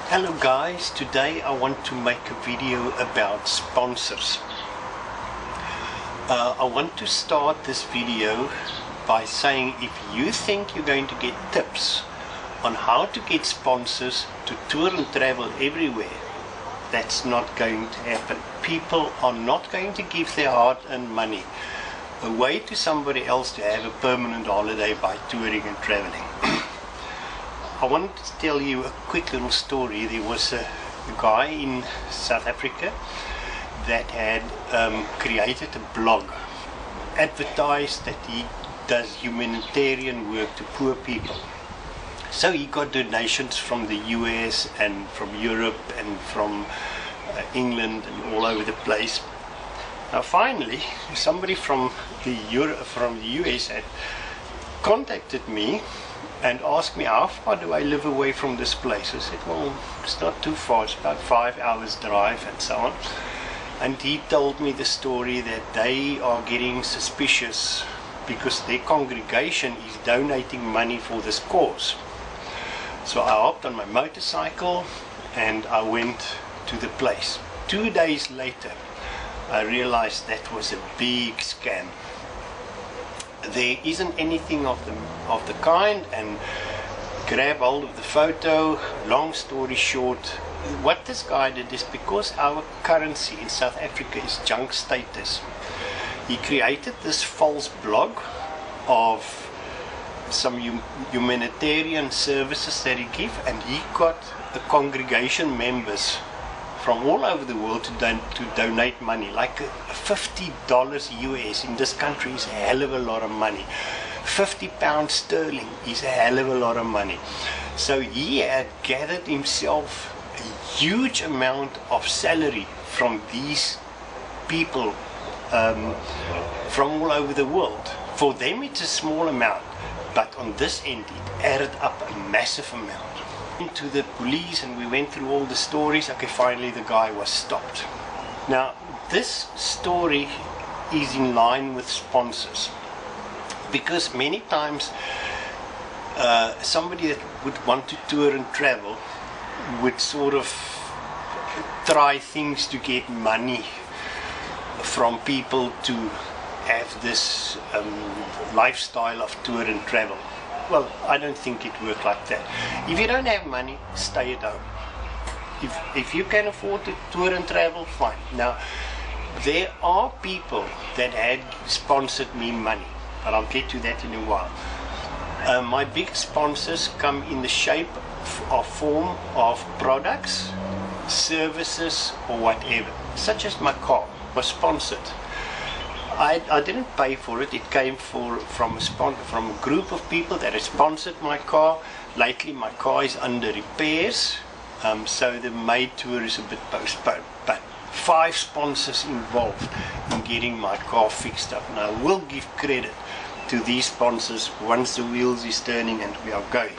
Hello guys, today I want to make a video about sponsors. I want to start this video by saying if you think you're going to get tips on how to get sponsors to tour and travel everywhere, that's not going to happen. People are not going to give their hard-earned money away to somebody else to have a permanent holiday by touring and traveling. I wanted to tell you a quick little story. There was a guy in South Africa that had created a blog, advertised that he does humanitarian work to poor people. So he got donations from the US and from Europe and from England and all over the place. Now finally, somebody from the US had contacted me and asked me how far do I live away from this place. I said, well, it's not too far, it's about 5 hours drive and so on. And he told me the story that they are getting suspicious because their congregation is donating money for this cause. So I hopped on my motorcycle and I went to the place. 2 days later I realized that was a big scam. There isn't anything of the kind, and grab hold of the photo. Long story short, what this guy did is, because our currency in South Africa is junk status, he created this false blog of some humanitarian services that he gives, and he got the congregation members from all over the world to donate money. Like $50 US in this country is a hell of a lot of money. 50 pounds sterling is a hell of a lot of money. So he had gathered himself a huge amount of salary from these people from all over the world. For them it's a small amount, but on this end it added up a massive amount. To the police and we went through all the stories. Okay, finally the guy was stopped. Now this story is in line with sponsors, because many times somebody that would want to tour and travel would sort of try things to get money from people to have this lifestyle of tour and travel. Well, I don't think it worked like that. If you don't have money, stay at home. If you can afford to tour and travel, fine. Now, there are people that had sponsored me money, but I'll get to that in a while. My big sponsors come in the shape or form of products, services, or whatever. Such as my car was sponsored. I didn't pay for it. It came from a group of people that had sponsored my car. Lately my car is under repairs, so the May tour is a bit postponed. But 5 sponsors involved in getting my car fixed up. And I will give credit to these sponsors once the wheels is turning and we are going.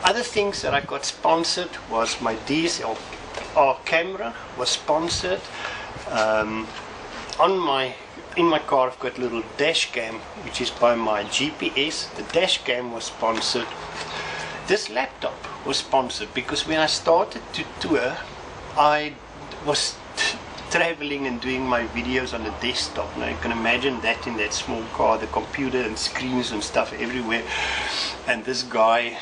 Other things that I got sponsored was my DSLR camera was sponsored. In my car I've got a little dash cam which is by my GPS. The dash cam was sponsored. This laptop was sponsored because when I started to tour I was traveling and doing my videos on the desktop. Now you can imagine that in that small car, the computer and screens and stuff everywhere. And this guy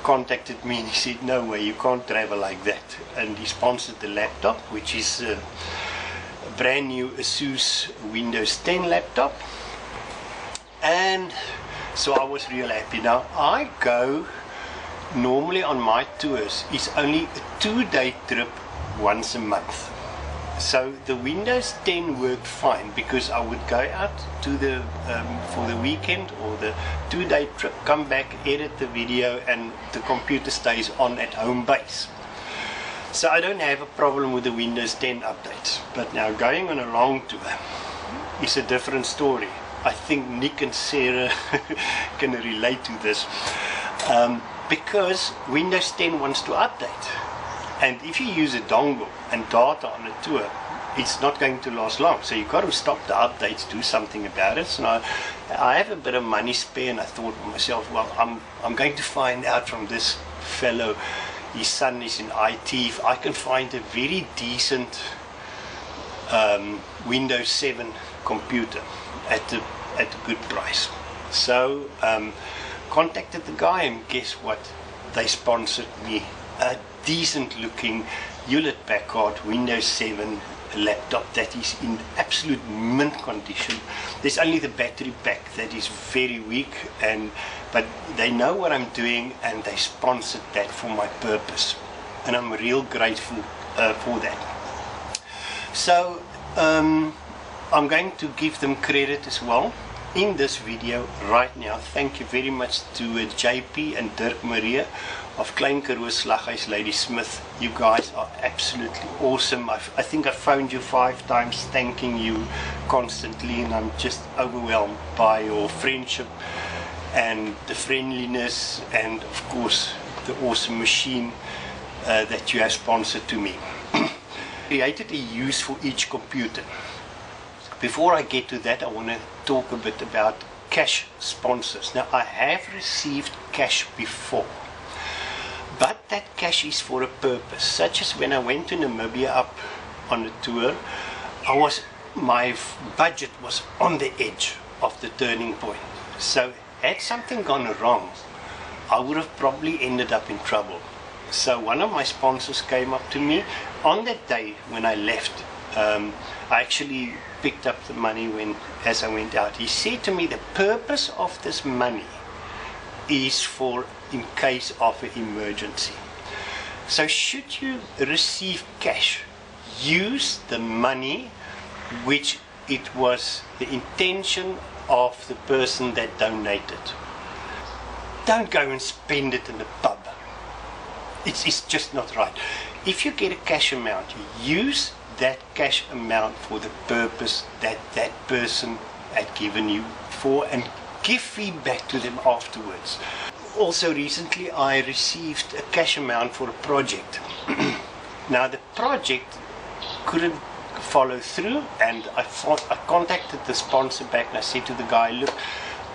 contacted me and he said, no way, you can't travel like that. And he sponsored the laptop, which is brand new Asus Windows 10 laptop. And so I was real happy. Now I go normally on my tours, it's only a 2-day trip once a month. So the Windows 10 worked fine because I would go out to the for the weekend or the 2-day trip, come back, edit the video, and the computer stays on at home base. So I don't have a problem with the Windows 10 updates. But now going on a long tour is a different story. I think Nick and Sarah can relate to this, because Windows 10 wants to update. And if you use a dongle and data on a tour, it's not going to last long. So you've got to stop the updates, do something about it. So now I have a bit of money spare, and I thought to myself, well, I'm going to find out from this fellow, his son is in IT. If I can find a very decent Windows 7 computer at a good price. So contacted the guy, and guess what? They sponsored me a decent looking Hewlett Packard Windows 7 laptop that is in absolute mint condition. There's only the battery pack that is very weak, but they know what I'm doing, and they sponsored that for my purpose, and I'm real grateful for that. So I'm going to give them credit as well in this video right now. Thank you very much to JP and Dirk Maria of Klein Karoo Slaghuis Lady Smith. You guys are absolutely awesome. I think I phoned you 5 times thanking you constantly, and I'm just overwhelmed by your friendship and the friendliness, and of course the awesome machine that you have sponsored to me. Created a use for each computer. Before I get to that, I want to talk a bit about cash sponsors. Now, I have received cash before, but that cash is for a purpose, such as when I went to Namibia up on a tour. My budget was on the edge of the turning point. So had something gone wrong, I would have probably ended up in trouble. So one of my sponsors came up to me on that day when I left. I actually picked up the money as I went out. He said to me, the purpose of this money is for in case of an emergency. So should you receive cash, use the money which it was the intention of the person that donated. Don't go and spend it in the pub. It's just not right. If you get a cash amount, use that cash amount for the purpose that that person had given you for, and give feedback to them afterwards. Also recently I received a cash amount for a project. Now the project couldn't follow through, and I contacted the sponsor back, and I said to the guy, look,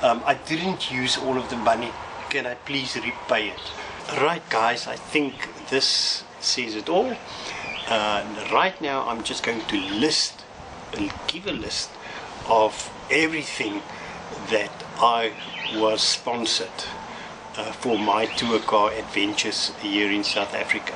I didn't use all of the money, can I please repay it? Right guys, I think this says it all. Right now I'm just going to give a list of everything that I was sponsored for my tour car adventures here in South Africa.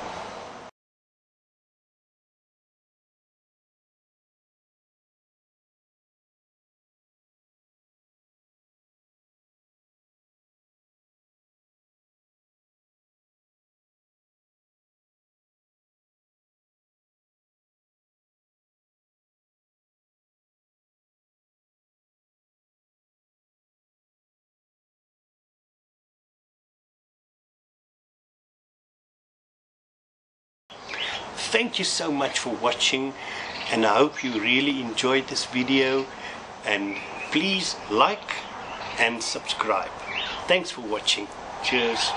Thank you so much for watching, and I hope you really enjoyed this video, and please like and subscribe. Thanks for watching. Cheers.